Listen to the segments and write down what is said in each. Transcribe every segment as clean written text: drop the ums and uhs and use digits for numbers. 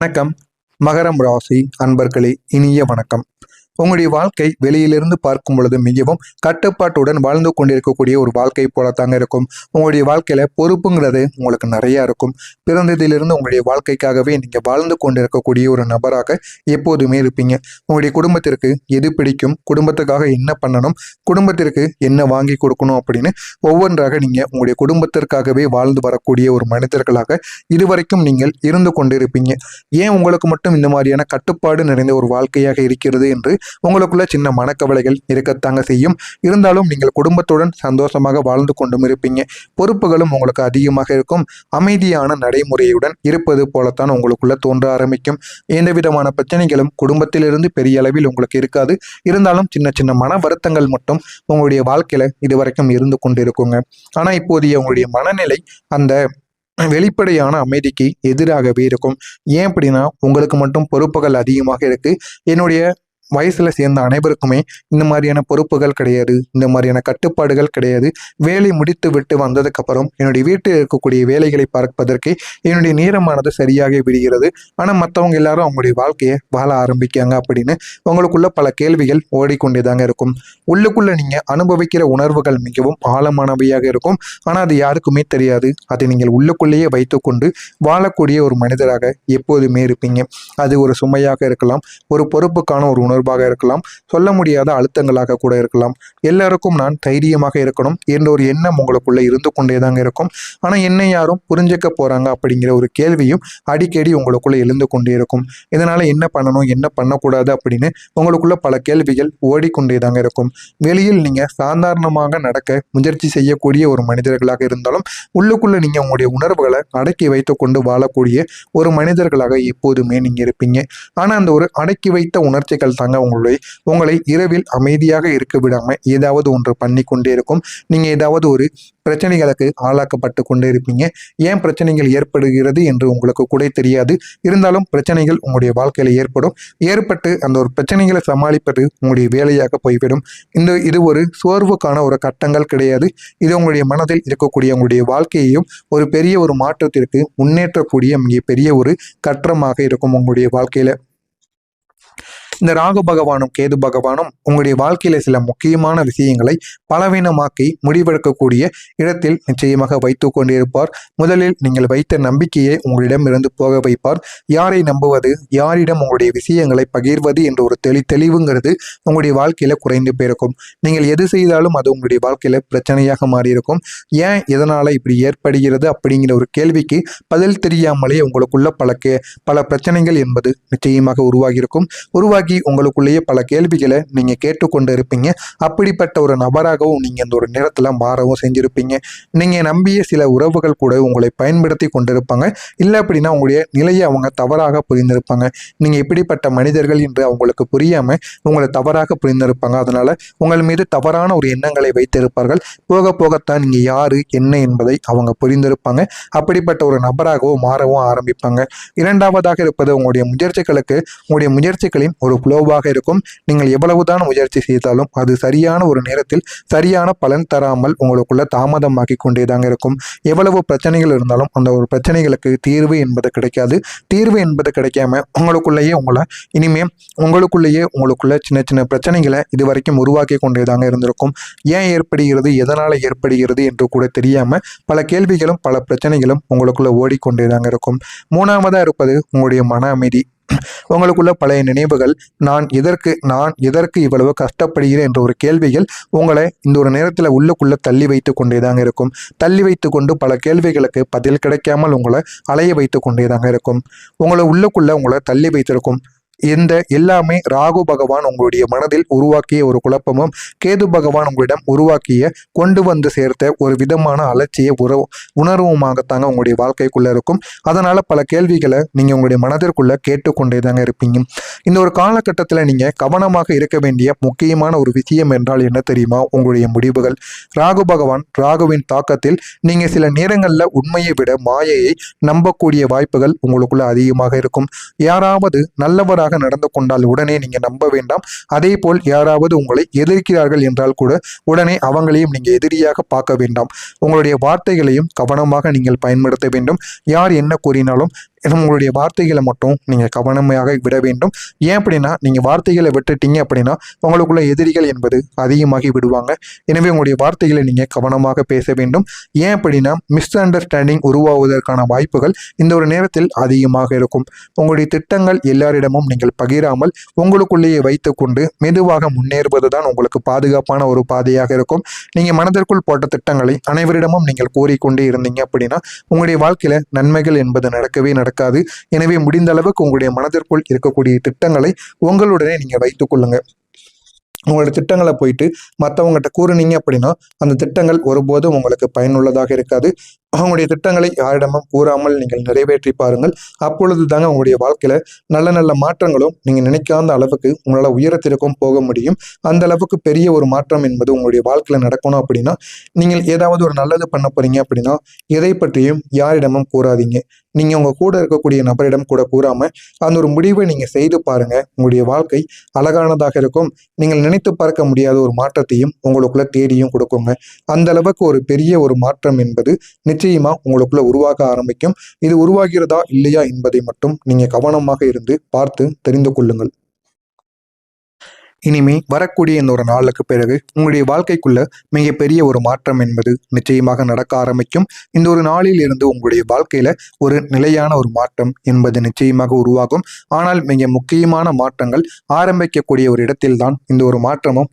வணக்கம். மகரம் ராசி அன்பர்களே, இனிய வணக்கம். உங்களுடைய வாழ்க்கை வெளியிலிருந்து பார்க்கும் பொழுது மிகவும் கட்டுப்பாட்டுடன் வாழ்ந்து கொண்டிருக்கக்கூடிய ஒரு வாழ்க்கை போலத்தாங்க இருக்கும். உங்களுடைய வாழ்க்கையில பொறுப்புங்கிறது உங்களுக்கு நிறைய இருக்கும். பிறந்ததிலிருந்து உங்களுடைய வாழ்க்கைக்காகவே நீங்க வாழ்ந்து கொண்டிருக்கக்கூடிய ஒரு நபராக எப்போதுமே இருப்பீங்க. உங்களுடைய குடும்பத்திற்கு எது பிடிக்கும், குடும்பத்துக்காக என்ன பண்ணணும், குடும்பத்திற்கு என்ன வாங்கி கொடுக்கணும் அப்படின்னு ஒவ்வொன்றாக நீங்க உங்களுடைய குடும்பத்திற்காகவே வாழ்ந்து வரக்கூடிய ஒரு மனிதர்களாக இதுவரைக்கும் நீங்கள் இருந்து கொண்டிருப்பீங்க. ஏன் உங்களுக்கு மட்டும் இந்த மாதிரியான கட்டுப்பாடு நிறைந்த ஒரு வாழ்க்கையாக இருக்கிறது என்று உங்களுக்குள்ள சின்ன மனக்கவலைகள் இருக்கத்தாங்க செய்யும். இருந்தாலும் நீங்கள் குடும்பத்துடன் சந்தோஷமாக வாழ்ந்து கொண்டும் இருப்பீங்க. பொறுப்புகளும் உங்களுக்கு அதிகமாக இருக்கும். அமைதியான நடைமுறையுடன் இருப்பது போலத்தான் உங்களுக்குள்ள தோன்ற ஆரம்பிக்கும். எந்த விதமான பிரச்சனைகளும் குடும்பத்திலிருந்து பெரிய அளவில் உங்களுக்கு இருக்காது. இருந்தாலும் சின்ன சின்ன மன வருத்தங்கள் மட்டும் உங்களுடைய வாழ்க்கையில இதுவரைக்கும் இருந்து கொண்டிருக்குங்க. ஆனா இப்போதைய உங்களுடைய மனநிலை அந்த வெளிப்படையான அமைதிக்கு எதிராகவே இருக்கும். ஏன் அப்படின்னா, உங்களுக்கு மட்டும் பொறுப்புகள் அதிகமாக இருக்கு. என்னுடைய வயசுல சேர்ந்த அனைவருக்குமே இந்த மாதிரியான பொறுப்புகள் கிடையாது, இந்த மாதிரியான கட்டுப்பாடுகள் கிடையாது. வேலை முடித்து விட்டு வந்ததுக்கு அப்புறம் என்னுடைய வீட்டில் இருக்கக்கூடிய வேலைகளை பார்ப்பதற்கு என்னுடைய நேரமானது சரியாக விடுகிறது. ஆனா மற்றவங்க எல்லாரும் அவங்களுடைய வாழ்க்கையை வாழ ஆரம்பிக்காங்க அப்படின்னு உங்களுக்குள்ள பல கேள்விகள் ஓடிக்கொண்டேதாங்க இருக்கும். உள்ளுக்குள்ள நீங்க அனுபவிக்கிற உணர்வுகள் மிகவும் ஆழமானவையாக இருக்கும். ஆனா அது யாருக்குமே தெரியாது. அதை நீங்கள் உள்ளுக்குள்ளேயே வைத்துக்கொண்டு வாழக்கூடிய ஒரு மனிதராக எப்போதுமே இருப்பீங்க. அது ஒரு சுமையாக இருக்கலாம், ஒரு பொறுப்புக்கான ஒரு உணர்வாக இருக்கலாம், சொல்ல முடியாத அழுத்தங்களாக கூட இருக்கலாம். எல்லாருக்கும் நான் தைரியமாக இருக்கணும் என்ற ஒரு எண்ணம் உங்களுக்குள்ள இருந்து கொண்டேதாங்க இருக்கும். ஆனா என்ன யாரும் புரிஞ்சுக்க போறாங்க அப்படிங்கிற ஒரு கேள்வியும் அடிக்கடி உங்களுக்குள்ள எழுந்து கொண்டே இருக்கும். இதனால என்ன பண்ணணும், என்ன பண்ணக்கூடாது அப்படின்னு உங்களுக்குள்ள பல கேள்விகள் ஓடிக்கொண்டேதாங்க இருக்கும். வெளியில் நீங்க சாதாரணமாக நடக்க முயற்சி செய்யக்கூடிய ஒரு மனிதர்களாக இருந்தாலும் உள்ளுக்குள்ள நீங்க உங்களுடைய உணர்வுகளை அடக்கி வைத்துக் கொண்டு வாழக்கூடிய ஒரு மனிதர்களாக எப்போதுமே நீங்க இருப்பீங்க. ஆனா அந்த ஒரு அடக்கி வைத்த உணர்ச்சிகள் தாங்க உங்களை இரவில் அமைதியாக இருக்க விடாம ஏதாவது ஒன்று பண்ணி கொண்டே இருக்கும். நீங்க ஏதாவது ஒரு பிரச்சனைகளுக்கு ஆளாக்கப்பட்டு கொண்டே இருப்பீங்க. ஏன் பிரச்சனைகள் ஏற்படுகிறது என்று உங்களுக்கு கூட தெரியாது. இருந்தாலும் பிரச்சனைகள் உங்களுடைய வாழ்க்கையில ஏற்பட்டு அந்த ஒரு பிரச்சனைகளை சமாளிப்பது உங்களுடைய வேலையாக போய்விடும். இது ஒரு சோர்வுக்கான ஒரு கட்டங்கள் கிடையாது. இது உங்களுடைய மனதில் இருக்கக்கூடிய உங்களுடைய வாழ்க்கையையும் ஒரு பெரிய ஒரு மாற்றத்திற்கு முன்னேற்றக்கூடிய மிகப்பெரிய ஒரு கற்றமாக இருக்கும் உங்களுடைய வாழ்க்கையில. இந்த ராகு பகவானும் கேது பகவானும் உங்களுடைய வாழ்க்கையில சில முக்கியமான விஷயங்களை பலவீனமாக்கி முடிவெடுக்கக்கூடிய இடத்தில் நிச்சயமாக வைத்து கொண்டிருப்பார். முதலில் நீங்கள் வைத்த நம்பிக்கையை உங்களிடம் இருந்து போக வைப்பார். யாரை நம்புவது, யாரிடம் உங்களுடைய விஷயங்களை பகிர்வது என்ற ஒரு தெளிவுங்கிறது உங்களுடைய வாழ்க்கையில குறைந்து போயிருக்கும். நீங்கள் எது செய்தாலும் அது உங்களுடைய வாழ்க்கையில பிரச்சனையாக மாறியிருக்கும். ஏன் எதனால இப்படி ஏற்படுகிறது அப்படிங்கிற ஒரு கேள்விக்கு பதில் தெரியாமலே உங்களுக்குள்ள பல பிரச்சனைகள் என்பது நிச்சயமாக உருவாகி உங்களுக்குள்ளேயே பல கேள்விகளை நீங்க கேட்டுக்கொண்டு இருப்பீங்க. அப்படிப்பட்ட ஒரு நபராகவும் நீங்க இந்த ஒரு நேரத்துல மாறவும் செஞ்சிருப்பீங்க. நீங்க நம்பிய சில உறவுகள் கூட உங்களை பயன்படுத்தி கொண்டிருப்பாங்க. இல்லை அப்படின்னா உங்களுடைய நிலையை அவங்க தவறாக புரிந்திருப்பாங்க. நீங்க இப்படிப்பட்ட மனிதர்கள் என்று அவங்களுக்கு புரியாம உங்களை தவறாக புரிந்திருப்பாங்க. அதனால உங்கள் மீது தவறான ஒரு எண்ணங்களை வைத்திருப்பார்கள். போக போகத்தான் நீங்க யாரு என்ன என்பதை அவங்க புரிந்திருப்பாங்க. அப்படிப்பட்ட ஒரு நபராகவும் மாறவும் ஆரம்பிப்பாங்க. இரண்டாவதாக இருப்பது உங்களுடைய முயற்சிகளின் ஒரு ஃப்ளோவாக இருக்கும். நீங்கள் எவ்வளவுதான் முயற்சி செய்தாலும் அது சரியான ஒரு நேரத்தில் சரியான பலன் தராமல் உங்களுக்குள்ள தாமதமாக்கி கொண்டேதாங்க இருக்கும். எவ்வளவு பிரச்சனைகள் இருந்தாலும் அந்த ஒரு பிரச்சனைகளுக்கு தீர்வு என்பது கிடைக்காது. தீர்வு என்பது கிடைக்காம உங்களுக்குள்ள சின்ன சின்ன பிரச்சனைகளை இதுவரைக்கும் உருவாக்கி கொண்டேதாங்க இருந்திருக்கும். ஏன் ஏற்படுகிறது, எதனால ஏற்படுகிறது என்று கூட தெரியாம பல கேள்விகளும் பல பிரச்சனைகளும் உங்களுக்குள்ள ஓடிக்கொண்டேதாங்க இருக்கும். மூணாவதா இருப்பது உங்களுடைய மன அமைதி. உங்களுக்குள்ள பழைய நினைவுகள், நான் எதற்கு இவ்வளவு கஷ்டப்படுகிறேன் என்ற ஒரு கேள்விகள் உங்களை இந்த ஒரு நேரத்தில் உள்ளுக்குள்ள தள்ளி வைத்து கொண்டேதாங்க இருக்கும். தள்ளி வைத்து கொண்டு பல கேள்விகளுக்கு பதில் கிடைக்காமல் உங்களை அலைய வைத்து கொண்டேதாங்க இருக்கும். உங்களை தள்ளி வைத்திருக்கும். எல்லாமே ராகு பகவான் உங்களுடைய மனதில் உருவாக்கிய ஒரு குழப்பமும், கேது பகவான் உங்களிடம் உருவாக்கிய கொண்டு வந்து சேர்த்த ஒரு விதமான அலட்சிய உணர்வுமாகத்தாங்க உங்களுடைய வாழ்க்கைக்குள்ள இருக்கும். அதனால பல கேள்விகளை நீங்க உங்களுடைய மனதிற்குள்ள கேட்டுக்கொண்டேதாங்க இருப்பீங்க. இந்த ஒரு காலகட்டத்தில் நீங்க கவனமாக இருக்க வேண்டிய முக்கியமான ஒரு விஷயம் என்றால் என்ன தெரியுமா? உங்களுடைய முடிவுகள். ராகுவின் தாக்கத்தில் நீங்க சில நேரங்கள்ல உண்மையை விட மாயையை நம்பக்கூடிய வாய்ப்புகள் உங்களுக்குள்ள அதிகமாக இருக்கும். யாராவது நல்லவராக நடந்து கொண்டால் உடனே நீங்க நம்ப வேண்டாம். அதே போல் யாராவது உங்களை எதிர்க்கிறார்கள் என்றால் கூட உடனே அவங்களையும் நீங்க எதிரியாக பார்க்க வேண்டாம். உங்களுடைய வார்த்தைகளையும் கவனமாக நீங்கள் பயன்படுத்த வேண்டும். யார் என்ன கூறினாலும் உங்களுடைய வார்த்தைகளை மட்டும் நீங்கள் கவனமாக விட வேண்டும். ஏன் அப்படின்னா நீங்கள் வார்த்தைகளை விட்டுட்டீங்க அப்படின்னா உங்களுக்குள்ள எதிரிகள் என்பது அதிகமாகி விடுவாங்க. எனவே உங்களுடைய வார்த்தைகளை நீங்கள் கவனமாக பேச வேண்டும். ஏன் அப்படின்னா மிஸ் அண்டர்ஸ்டாண்டிங் உருவாவதற்கான வாய்ப்புகள் இந்த ஒரு நேரத்தில் அதிகமாக இருக்கும். உங்களுடைய திட்டங்கள் எல்லாரிடமும் நீங்கள் பகிராமல் உங்களுக்குள்ளேயே வைத்துக்கொண்டு மெதுவாக முன்னேறுவது தான் உங்களுக்கு பாதுகாப்பான ஒரு பாதையாக இருக்கும். நீங்கள் மனதிற்குள் போட்ட திட்டங்களை அனைவரிடமும் நீங்கள் கூறிக்கொண்டே இருந்தீங்க அப்படின்னா உங்களுடைய வாழ்க்கையில நன்மைகள் என்பது நடக்கவே நடக்காது. எனவே முடிந்த அளவுக்கு உங்களுடைய மனதிற்குள் இருக்கக்கூடிய திட்டங்களை உங்களுடனே நீங்க வைத்துக் கொள்ளுங்க. உங்களோட திட்டங்களை போயிட்டு மற்றவங்ககிட்ட கூறுனீங்க அப்படின்னா அந்த திட்டங்கள் ஒருபோதும் உங்களுக்கு பயனுள்ளதாக இருக்காது. அவங்களுடைய திட்டங்களை யாரிடமும் கூறாமல் நீங்கள் நிறைவேற்றி பாருங்கள். அப்பொழுது தாங்க உங்களுடைய வாழ்க்கையில நல்ல நல்ல மாற்றங்களும் நீங்க நினைக்காத அளவுக்கு உங்களால உயரத்திற்கும் போக முடியும். அந்த அளவுக்கு பெரிய ஒரு மாற்றம் என்பது உங்களுடைய வாழ்க்கையில நடக்கணும் அப்படின்னா நீங்கள் ஏதாவது ஒரு நல்லது பண்ண போறீங்க அப்படின்னா எதை பற்றியும் யாரிடமும் கூறாதீங்க. நீங்க உங்க கூட இருக்கக்கூடிய நபரிடம் கூட கூறாம அந்த ஒரு முடிவை நீங்க செய்து பாருங்க. உங்களுடைய வாழ்க்கை அழகானதாக இருக்கும். நீங்கள் நினைத்து பார்க்க முடியாத ஒரு மாற்றத்தையும் உங்களுக்குள்ள தேடியும் கொடுக்குங்க. அந்த அளவுக்கு ஒரு பெரிய ஒரு மாற்றம் என்பது நிச்சயமா உங்களுக்குள்ள உருவாக ஆரம்பிக்கும். இது உருவாகிறதா இல்லையா என்பதை மட்டும் நீங்க கவனமாக இருந்து பார்த்து தெரிந்து கொள்ளுங்கள். இனிமே வரக்கூடிய இந்த ஒரு நாளுக்கு பிறகு உங்களுடைய வாழ்க்கைக்குள்ள மிகப்பெரிய ஒரு மாற்றம் என்பது நிச்சயமாக நடக்க ஆரம்பிக்கும். இந்த ஒரு நாளில் இருந்து உங்களுடைய வாழ்க்கையில ஒரு நிலையான ஒரு மாற்றம் என்பது நிச்சயமாக உருவாகும். ஆனால் மிக முக்கியமான மாற்றங்கள் ஆரம்பிக்கக்கூடிய ஒரு இடத்தில் தான் இந்த ஒரு மாற்றமும்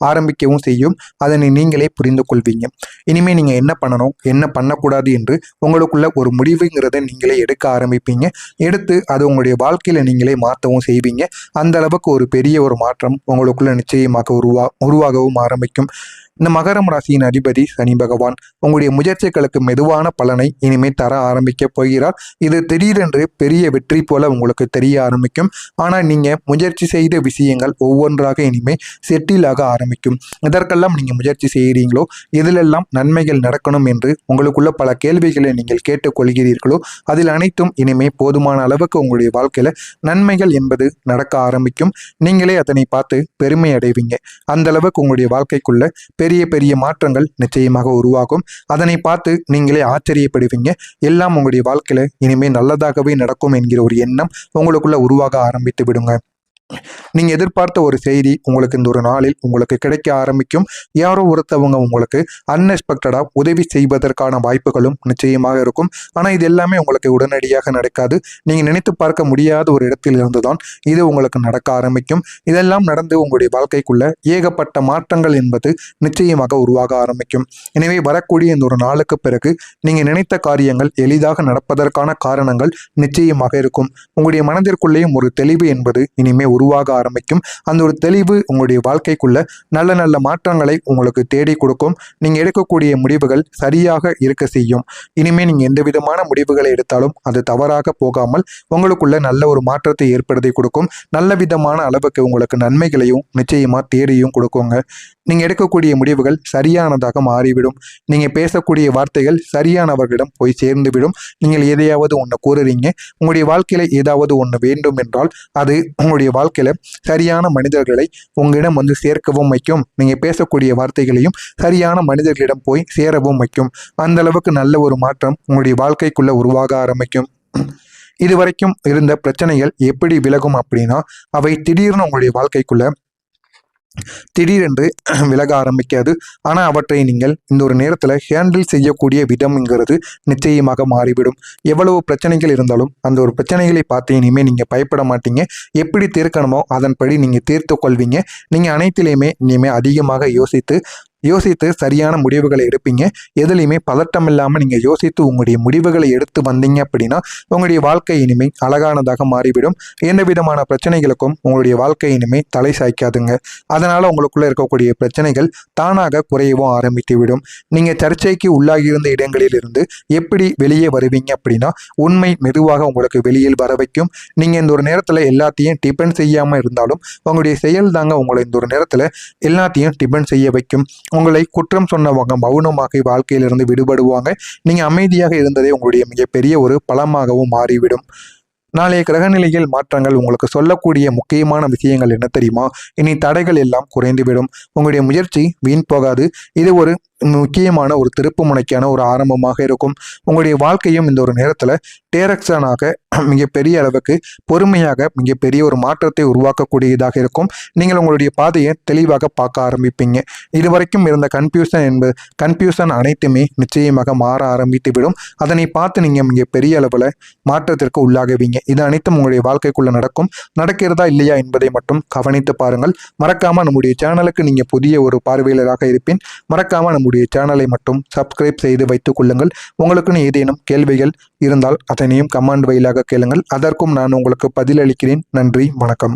ஆரம்பிக்கவும் செய்யும். அதனை நீங்களே புரிந்து கொள்வீங்க. இனிமே நீங்க என்ன பண்ணணும் என்ன பண்ணக்கூடாது என்று உங்களுக்குள்ள ஒரு முடிவுங்கிறத நீங்களே எடுக்க ஆரம்பிப்பீங்க. எடுத்து அது உங்களுடைய வாழ்க்கையில நீங்களே மாற்றவும் செய்வீங்க. அந்த அளவுக்கு ஒரு பெரிய ஒரு மாற்றம் உங்களுக்குள்ள நிச்சயமாக உருவாகவும் ஆரம்பிக்கும். இந்த மகரம் ராசியின் அதிபதி சனி பகவான் உங்களுடைய முயற்சிகளுக்கு மெதுவான பலனை இனிமேல் தர ஆரம்பிக்க போகிறார். இது திடீரென்று பெரிய வெற்றி போல உங்களுக்கு தெரிய ஆரம்பிக்கும். ஆனால் நீங்க முயற்சி செய்த விஷயங்கள் ஒவ்வொன்றாக இனிமேல் செட்டில் ஆக ஆரம்பிக்கும். இதற்கெல்லாம் நீங்க முயற்சி செய்கிறீங்களோ இதிலெல்லாம் நன்மைகள் நடக்கணும் என்று உங்களுக்குள்ள பல கேள்விகளை நீங்கள் கேட்டுக்கொள்கிறீர்களோ அதில் அனைத்தும் இனிமே போதுமான அளவுக்கு உங்களுடைய வாழ்க்கையில நன்மைகள் என்பது நடக்க ஆரம்பிக்கும். நீங்களே அதனை பார்த்து பெருமை அடைவீங்க. அந்த அளவுக்கு உங்களுடைய வாழ்க்கைக்குள்ள பெரிய பெரிய மாற்றங்கள் நிச்சயமாக உருவாகும். அதனை பார்த்து நீங்களே ஆச்சரியப்படுவீங்க. எல்லாம் உங்களுடைய வாழ்க்கையில இனிமேல் நல்லதாகவே நடக்கும் என்கிற ஒரு எண்ணம் உங்களுக்குள்ள உருவாக ஆரம்பித்து விடுங்க. நீங்க எதிர்பார்த்த ஒரு செய்தி உங்களுக்கு இந்த ஒரு நாளில் உங்களுக்கு கிடைக்க ஆரம்பிக்கும். யாரோ ஒருத்தவங்க உங்களுக்கு அன்எக்ஸ்பெக்டடா உதவி செய்வதற்கான வாய்ப்புகளும் நிச்சயமாக இருக்கும். ஆனா இது எல்லாமே உங்களுக்கு உடனடியாக நடக்காது. நீங்க நினைத்து பார்க்க முடியாத ஒரு இடத்தில் இருந்துதான் இது உங்களுக்கு நடக்க ஆரம்பிக்கும். இதெல்லாம் நடந்து உங்களுடைய வாழ்க்கைக்குள்ள ஏகப்பட்ட மாற்றங்கள் என்பது நிச்சயமாக உருவாக ஆரம்பிக்கும். எனவே வரக்கூடிய இந்த ஒரு நாளுக்கு பிறகு நீங்க நினைத்த காரியங்கள் எளிதாக நடப்பதற்கான காரணங்கள் நிச்சயமாக இருக்கும். உங்களுடைய மனதிற்குள்ளேயும் ஒரு தெளிவு என்பது இனிமே உருவாக ஆரம்பிக்கும். அந்த ஒரு தெளிவு உங்களுடைய வாழ்க்கைக்குள்ள நல்ல நல்ல மாற்றங்களை உங்களுக்கு தேடி கொடுக்கும். நீங்க எடுக்கக்கூடிய முடிவுகள் சரியாக இருக்க செய்யும். இனிமே நீங்க எந்த விதமான முடிவுகளை எடுத்தாலும் அது தவறாக போகாமல் உங்களுக்குள்ள நல்ல ஒரு மாற்றத்தை ஏற்படுத்தி கொடுக்கும். நல்ல விதமான அளவுக்கு உங்களுக்கு நன்மைகளையும் நிச்சயமா தேடியும் கொடுக்குங்க. நீங்க எடுக்கக்கூடிய முடிவுகள் சரியானதாக மாறிவிடும். நீங்க பேசக்கூடிய வார்த்தைகள் சரியானவர்களிடம் போய் சேர்ந்துவிடும். நீங்கள் எதையாவது ஒன்று கூறுறீங்க, உங்களுடைய வாழ்க்கையில ஏதாவது ஒன்று வேண்டும் என்றால் அது உங்களுடைய வாழ்க்கையில சரியான மனிதர்களை உங்களிடம் வந்து சேர்க்கவும் வைக்கும். நீங்க பேசக்கூடிய வார்த்தைகளையும் சரியான மனிதர்களிடம் போய் சேரவும் வைக்கும். அந்த அளவுக்கு நல்ல ஒரு மாற்றம் உங்களுடைய வாழ்க்கைக்குள்ள உருவாக ஆரம்பிக்கும். இதுவரைக்கும் இருந்த பிரச்சனைகள் எப்படி விலகும் அப்படின்னா அவை திடீர்னு உங்களுடைய வாழ்க்கைக்குள்ள திடீரென்று விலக ஆரம்பிக்காது. ஆனால் அவற்றை நீங்கள் இந்த ஒரு நேரத்தில் ஹேண்டில் செய்யக்கூடிய விதம்ங்கிறது நிச்சயமாக மாறிவிடும். எவ்வளவு பிரச்சனைகள் இருந்தாலும் அந்த ஒரு பிரச்சனைகளை பார்த்து இனிமேல் நீங்கள் பயப்பட மாட்டீங்க. எப்படி தீர்க்கணுமோ அதன்படி நீங்கள் தீர்த்து கொள்வீங்க. நீங்கள் அனைத்திலையுமே இனிமேல் அதிகமாக யோசித்து சரியான முடிவுகளை எடுப்பீங்க. எதுலையுமே பதட்டம் இல்லாமல் நீங்கள் யோசித்து உங்களுடைய முடிவுகளை எடுத்து வந்தீங்க அப்படின்னா உங்களுடைய வாழ்க்கை இனிமே அழகானதாக மாறிவிடும். எந்த விதமான பிரச்சனைகளுக்கும் உங்களுடைய வாழ்க்கை இனிமே தலை சாய்க்காதுங்க. அதனால உங்களுக்குள்ள இருக்கக்கூடிய பிரச்சனைகள் தானாக குறையவும் ஆரம்பித்து விடும். நீங்க சர்ச்சைக்கு உள்ளாகியிருந்த இடங்களில் இருந்து எப்படி வெளியே வருவீங்க அப்படின்னா உண்மை மெதுவாக உங்களுக்கு வெளியில் வர வைக்கும். நீங்க இந்த ஒரு நேரத்தில் எல்லாத்தையும் டிபெண்ட் செய்யாம இருந்தாலும் உங்களுடைய செயல் தாங்க உங்களை இந்த ஒரு நேரத்தில் எல்லாத்தையும் டிபெண்ட் செய்ய வைக்கும். உங்களை குற்றம் சொன்னவங்க மௌனமாக வாழ்க்கையிலிருந்து விடுபடுவாங்க. நீங்க அமைதியாக இருந்ததே உங்களுடைய மிகப்பெரிய ஒரு பலமாகவும் மாறிவிடும். நாளைய கிரகநிலையில் மாற்றங்கள் உங்களுக்கு சொல்லக்கூடிய முக்கியமான விஷயங்கள் என்ன தெரியுமா? இனி தடைகள் எல்லாம் குறைந்துவிடும். உங்களுடைய முயற்சி வீண் போகாது. இது ஒரு முக்கியமான ஒரு திருப்பு முனைக்கான ஒரு ஆரம்பமாக இருக்கும். உங்களுடைய வாழ்க்கையும் இந்த ஒரு நேரத்தில் டேரக்ஷனாக மிகப்பெரிய அளவுக்கு பொறுமையாக மிகப்பெரிய ஒரு மாற்றத்தை உருவாக்கக்கூடியதாக இருக்கும். நீங்கள் உங்களுடைய பாதையை தெளிவாக பார்க்க ஆரம்பிப்பீங்க. இதுவரைக்கும் இருந்த கன்ஃபியூஷன் அனைத்துமே நிச்சயமாக மாற ஆரம்பித்து விடும். அதனை பார்த்து நீங்கள் மிகப்பெரிய அளவில் மாற்றத்திற்கு உள்ளாகுவீங்க. இது அனைத்தும் உங்களுடைய வாழ்க்கைக்குள்ள நடக்கிறதா இல்லையா என்பதை மட்டும் கவனித்து பாருங்கள். மறக்காம நம்முடைய சேனலுக்கு நீங்க புதிய ஒரு பார்வையாளராக இருப்பேன். மறக்காம நம்முடைய சேனலை மட்டும் சப்ஸ்கிரைப் செய்து வைத்துக் கொள்ளுங்கள். உங்களுக்குன்னு ஏதேனும் கேள்விகள் இருந்தால் அதனையும் கமெண்ட் வாயிலாக கேளுங்கள். அதற்கும் நான் உங்களுக்கு பதிலளிக்கிறேன். நன்றி, வணக்கம்.